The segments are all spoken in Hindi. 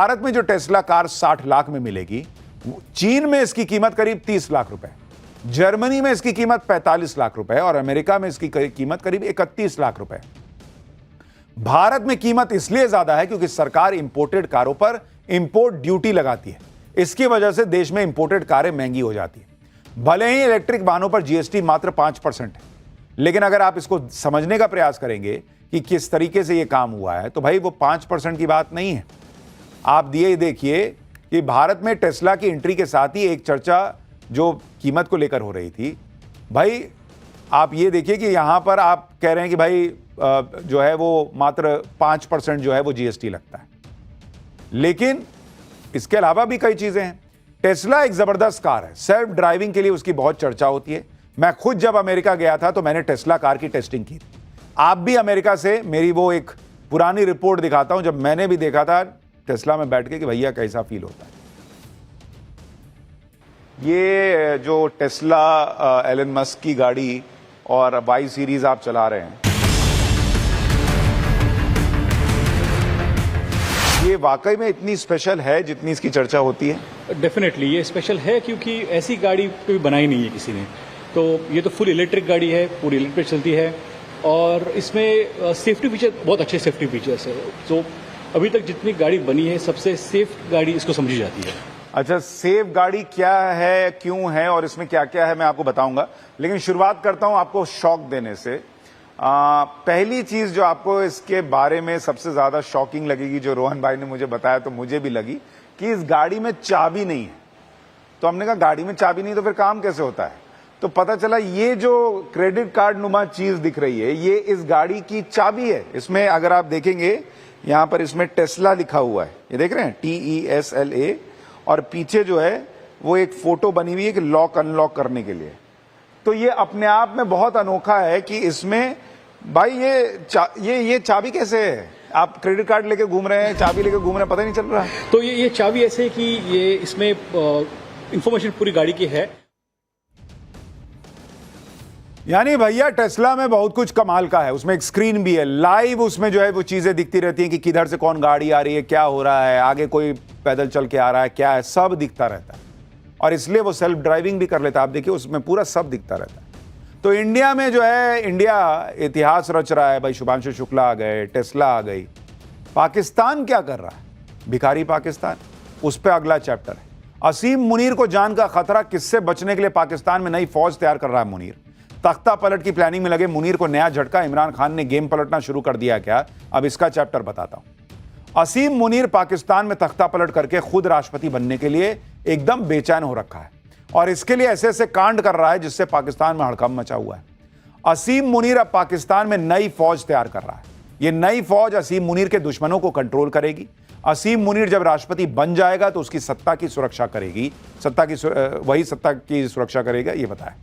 भारत में जो टेस्ला कार 60 लाख में मिलेगी, चीन में इसकी कीमत करीब 30 लाख रुपए, जर्मनी में इसकी कीमत 45 लाख रुपए और अमेरिका में इसकी कीमत करीब 31 लाख रुपए। भारत में कीमत इसलिए ज्यादा है क्योंकि सरकार इंपोर्टेड कारों पर इंपोर्ट ड्यूटी लगाती है। इसकी वजह से देश में इंपोर्टेड कारें महंगी हो जाती है। भले ही इलेक्ट्रिक वाहनों पर जीएसटी मात्र 5% है, लेकिन अगर आप इसको समझने का प्रयास करेंगे कि किस तरीके से यह काम हुआ है, तो भाई वो 5% की बात नहीं है। आप देखिए कि भारत में टेस्ला की एंट्री के साथ ही एक चर्चा जो कीमत को लेकर हो रही थी, भाई आप ये देखिए कि यहां पर आप कह रहे हैं कि भाई जो है वो मात्र 5% जो है वो जीएसटी लगता है, लेकिन इसके अलावा भी कई चीजें हैं। टेस्ला एक जबरदस्त कार है, सेल्फ ड्राइविंग के लिए उसकी बहुत चर्चा होती है। मैं खुद जब अमेरिका गया था तो मैंने टेस्ला कार की टेस्टिंग की थी। आप भी अमेरिका से मेरी वो एक पुरानी रिपोर्ट दिखाता हूं जब मैंने भी देखा था टेस्ला में बैठ के कि भैया कैसा फील होता है। ये जो टेस्ला एलन मस्क की गाड़ी और वाई सीरीज आप चला रहे हैं, ये वाकई में इतनी स्पेशल है जितनी इसकी चर्चा होती है? डेफिनेटली ये स्पेशल है क्योंकि ऐसी गाड़ी कभी बनाई नहीं है किसी ने। तो ये तो फुल इलेक्ट्रिक गाड़ी है, पूरी इलेक्ट्रिक चलती है और इसमें सेफ्टी फीचर बहुत अच्छे सेफ्टी फीचर्स है। तो अभी तक जितनी गाड़ी बनी है सबसे सेफ गाड़ी इसको समझी जाती है। अच्छा, सेफ गाड़ी क्या है, क्यों है और इसमें क्या क्या है मैं आपको बताऊंगा, लेकिन शुरुआत करता हूं आपको शॉक देने से। पहली चीज जो आपको इसके बारे में सबसे ज्यादा शॉकिंग लगेगी, जो रोहन भाई ने मुझे बताया तो मुझे भी लगी, कि इस गाड़ी में चाबी नहीं है। तो हमने कहा गाड़ी में चाबी नहीं तो फिर काम कैसे होता है? तो पता चला ये जो क्रेडिट कार्ड नुमा चीज दिख रही है ये इस गाड़ी की चाबी है। इसमें अगर आप देखेंगे यहां पर इसमें टेस्ला लिखा हुआ है, ये देख रहे हैं TESLA, और पीछे जो है वो एक फोटो बनी हुई है कि लॉक अनलॉक करने के लिए। तो ये अपने आप में बहुत अनोखा है कि इसमें भाई ये चाबी कैसे है? आप क्रेडिट कार्ड लेके घूम रहे हैं, चाबी लेके घूम रहे हैं, पता ही नहीं चल रहा। तो ये चाबी ऐसे है कि ये इसमें इंफॉर्मेशन पूरी गाड़ी की है। यानी भैया टेस्ला में बहुत कुछ कमाल का है। उसमें एक स्क्रीन भी है, लाइव उसमें जो है वो चीजें दिखती रहती हैं कि किधर से कौन गाड़ी आ रही है, क्या हो रहा है, आगे कोई पैदल चल के आ रहा है, क्या है, सब दिखता रहता है। और इसलिए वो सेल्फ ड्राइविंग भी कर लेता है। आप देखिए उसमें पूरा सब दिखता रहता है। तो इंडिया में जो है, इंडिया इतिहास रच रहा है भाई। शुभांशु शुक्ला आ गए, टेस्ला आ गई। पाकिस्तान क्या कर रहा है? भिखारी पाकिस्तान, उस पर अगला चैप्टर है। असीम मुनीर को जान का खतरा, किससे बचने के लिए पाकिस्तान में नई फौज तैयार कर रहा है मुनीर। तख्ता पलट की प्लानिंग में लगे मुनीर को नया झटका, इमरान खान ने गेम पलटना शुरू कर दिया क्या? अब इसका चैप्टर बताता हूं। असीम मुनीर पाकिस्तान में तख्ता पलट करके खुद राष्ट्रपति बनने के लिए एकदम बेचैन हो रखा है और इसके लिए ऐसे ऐसे कांड कर रहा है जिससे पाकिस्तान में हड़कंप मचा हुआ है। असीम मुनीर अब पाकिस्तान में नई फौज तैयार कर रहा है। यह नई फौज असीम मुनीर के दुश्मनों को कंट्रोल करेगी। असीम मुनीर जब राष्ट्रपति बन जाएगा तो उसकी सत्ता की सुरक्षा करेगी। वही सत्ता की सुरक्षा करेगा, यह बताया।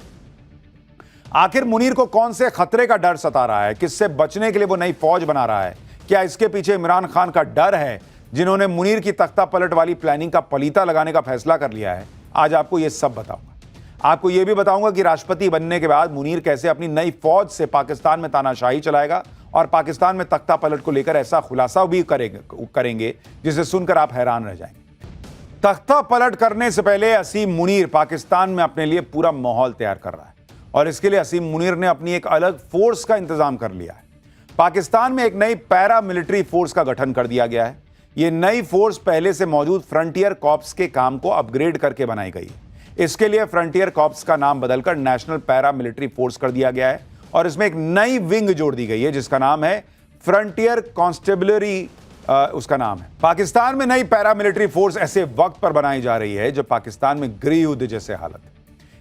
आखिर मुनीर को कौन से खतरे का डर सता रहा है? किससे बचने के लिए वो नई फौज बना रहा है? क्या इसके पीछे इमरान खान का डर है, जिन्होंने मुनीर की तख्ता पलट वाली प्लानिंग का पलीता लगाने का फैसला कर लिया है? आज आपको यह सब बताऊंगा। आपको यह भी बताऊंगा कि राष्ट्रपति बनने के बाद मुनीर कैसे अपनी नई फौज से पाकिस्तान में तानाशाही चलाएगा और पाकिस्तान में तख्ता पलट को लेकर ऐसा खुलासा भी करेंगे जिसे सुनकर आप हैरान रह जाएंगे। तख्ता पलट करने से पहले असीम मुनीर पाकिस्तान में अपने लिए पूरा माहौल तैयार कर रहा है और इसके लिए असीम मुनीर ने अपनी एक अलग फोर्स का इंतजाम कर लिया है। पाकिस्तान में एक नई पैरा मिलिट्री फोर्स का गठन कर दिया गया है। यह नई फोर्स पहले से मौजूद फ्रंटियर कॉर्प्स के काम को अपग्रेड करके बनाई गई है। इसके लिए फ्रंटियर कॉर्प्स का नाम बदलकर नेशनल पैरा मिलिट्री फोर्स कर दिया गया है और इसमें एक नई विंग जोड़ दी गई है जिसका नाम है फ्रंटियर कॉन्स्टेबलरी, उसका नाम है। पाकिस्तान में नई पैरा मिलिट्री फोर्स ऐसे वक्त पर बनाई जा रही है जब पाकिस्तान में गृह युद्ध जैसे हालत है।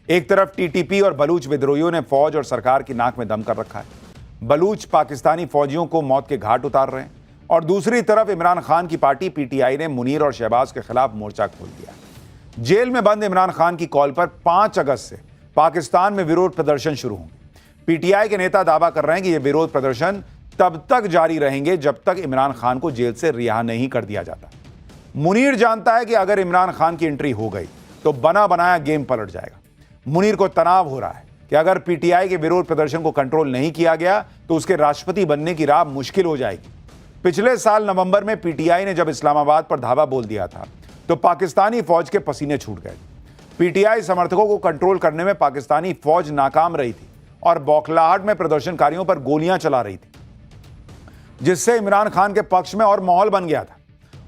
एक तरफ टीटीपी और बलूच विद्रोहियों ने फौज और सरकार की नाक में दम कर रखा है। बलूच पाकिस्तानी फौजियों को मौत के घाट उतार रहे हैं और दूसरी तरफ इमरान खान की पार्टी पीटीआई ने मुनीर और शहबाज के खिलाफ मोर्चा खोल दिया। जेल में बंद इमरान खान की कॉल पर 5 अगस्त से पाकिस्तान में विरोध प्रदर्शन शुरू होंगे। पीटीआई के नेता दावा कर रहे हैं कि यह विरोध प्रदर्शन तब तक जारी रहेंगे जब तक इमरान खान को जेल से रिहा नहीं कर दिया जाता। मुनीर जानता है कि अगर इमरान खान की एंट्री हो गई तो बना बनाया गेम पलट जाएगा। मुनीर को तनाव हो रहा है कि अगर पीटीआई के विरोध प्रदर्शन को कंट्रोल नहीं किया गया तो उसके राष्ट्रपति बनने की राह मुश्किल हो जाएगी। पिछले साल नवंबर में पीटीआई ने जब इस्लामाबाद पर धावा बोल दिया था तो पाकिस्तानी फौज के पसीने छूट गए। पीटीआई समर्थकों को कंट्रोल करने में पाकिस्तानी फौज नाकाम रही थी और बौखलाहट में प्रदर्शनकारियों पर गोलियां चला रही थी, जिससे इमरान खान के पक्ष में और माहौल बन गया था।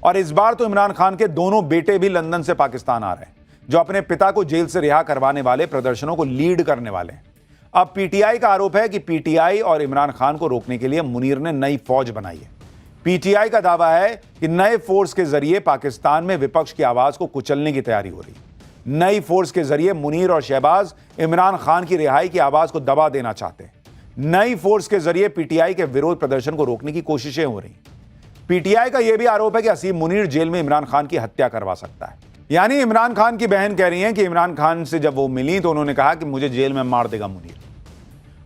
और इस बार तो इमरान खान के दोनों बेटे भी लंदन से पाकिस्तान आ रहे हैं, जो अपने पिता को जेल से रिहा करवाने वाले प्रदर्शनों को लीड करने वाले हैं। अब पीटीआई का आरोप है कि पीटीआई और इमरान खान को रोकने के लिए मुनीर ने नई फौज बनाई है। पीटीआई का दावा है कि नए फोर्स के जरिए पाकिस्तान में विपक्ष की आवाज को कुचलने की तैयारी हो रही है। नई फोर्स के जरिए मुनीर और शहबाज इमरान खान की रिहाई की आवाज को दबा देना चाहते हैं। नई फोर्स के जरिए पीटीआई के विरोध प्रदर्शन को रोकने की कोशिशें हो रही। पीटीआई का यह भी आरोप है कि असीम मुनीर जेल में इमरान खान की हत्या करवा सकता है। यानी इमरान खान की बहन कह रही हैं कि इमरान खान से जब वो मिली तो उन्होंने कहा कि मुझे जेल में मार देगा मुनीर।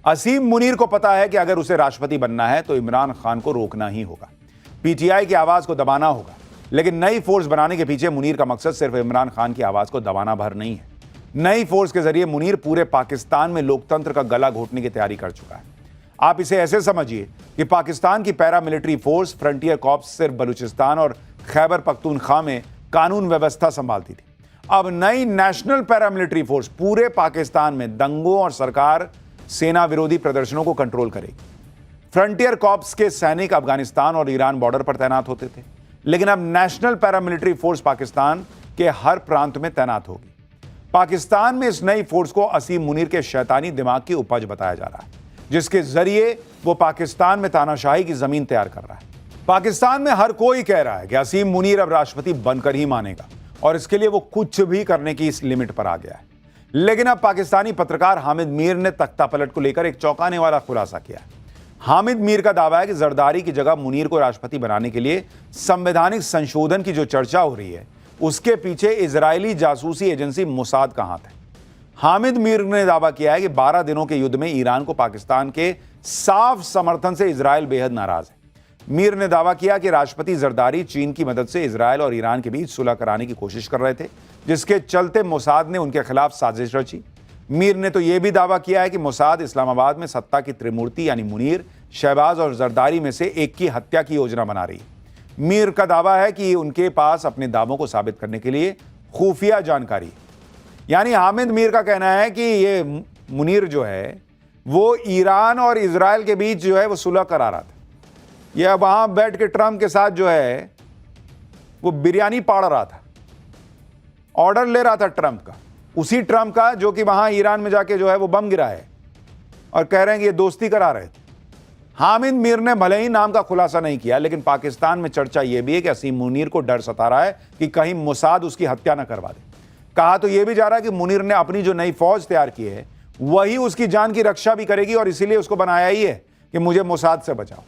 असीम मुनीर को पता है कि अगर उसे राष्ट्रपति बनना है तो इमरान खान को रोकना ही होगा, पीटीआई की आवाज को दबाना होगा। लेकिन नई फोर्स बनाने के पीछे मुनीर का मकसद सिर्फ इमरान खान की आवाज को दबाना भर नहीं है। नई फोर्स के जरिए मुनीर पूरे पाकिस्तान में लोकतंत्र का गला घोटने की तैयारी कर चुका है। आप इसे ऐसे समझिए कि पाकिस्तान की पैरामिलिट्री फोर्स फ्रंटियर कॉर्प्स सिर्फ बलूचिस्तान और खैबर पख्तूनख्वा में कानून व्यवस्था संभालती थी। अब नई नेशनल पैरामिलिट्री फोर्स पूरे पाकिस्तान में दंगों और सरकार सेना विरोधी प्रदर्शनों को कंट्रोल करेगी। फ्रंटियर कॉर्प्स के सैनिक अफगानिस्तान और ईरान बॉर्डर पर तैनात होते थे, लेकिन अब नेशनल पैरामिलिट्री फोर्स पाकिस्तान के हर प्रांत में तैनात होगी। पाकिस्तान में इस नई फोर्स को असीम मुनीर के शैतानी दिमाग की उपज बताया जा रहा है, जिसके जरिए वो पाकिस्तान में तानाशाही की जमीन तैयार कर रहा है। पाकिस्तान में हर कोई कह रहा है कि असीम मुनीर अब राष्ट्रपति बनकर ही मानेगा और इसके लिए वो कुछ भी करने की इस लिमिट पर आ गया है। लेकिन अब पाकिस्तानी पत्रकार हामिद मीर ने तख्ता पलट को लेकर एक चौंकाने वाला खुलासा किया है। हामिद मीर का दावा है कि जरदारी की जगह मुनीर को राष्ट्रपति बनाने के लिए संवैधानिक संशोधन की जो चर्चा हो रही है, उसके पीछे इजरायली जासूसी एजेंसी मोसाद का हाथ है। हामिद मीर ने दावा किया है कि 12 दिनों के युद्ध में ईरान को पाकिस्तान के साफ समर्थन से इजरायल बेहद नाराज है। मीर ने दावा किया कि राष्ट्रपति जरदारी चीन की मदद से इजरायल और ईरान के बीच सुलह कराने की कोशिश कर रहे थे, जिसके चलते मोसाद ने उनके खिलाफ साजिश रची। मीर ने तो यह भी दावा किया है कि मोसाद इस्लामाबाद में सत्ता की त्रिमूर्ति यानी मुनीर, शहबाज और जरदारी में से एक की हत्या की योजना बना रही है। मीर का दावा है कि उनके पास अपने दावों को साबित करने के लिए खुफिया जानकारी। यानी हामिद मीर का कहना है कि ये मुनीर जो है वो ईरान और इजरायल के बीच जो है वो सुलह करा रहा था। यह वहां बैठ के ट्रंप के साथ जो है वो बिरयानी पाड़ रहा था, ऑर्डर ले रहा था ट्रंप का, उसी ट्रंप का जो कि वहां ईरान में जाके जो है वो बम गिरा है और कह रहे हैं कि ये दोस्ती करा रहे थे। हामिद मीर ने भले ही नाम का खुलासा नहीं किया, लेकिन पाकिस्तान में चर्चा यह भी है कि असीम मुनीर को डर सता रहा है कि कहीं मोसाद उसकी हत्या न करवा दे। कहा तो यह भी जा रहा है कि मुनीर ने अपनी जो नई फौज तैयार की है वही उसकी जान की रक्षा भी करेगी और इसीलिए उसको बनाया ही है कि मुझे मोसाद से बचाओ।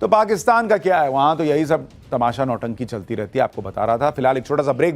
तो पाकिस्तान का क्या है, वहां तो यही सब तमाशा नौटंकी चलती रहती है, आपको बता रहा था। फिलहाल एक छोटा सा ब्रेक।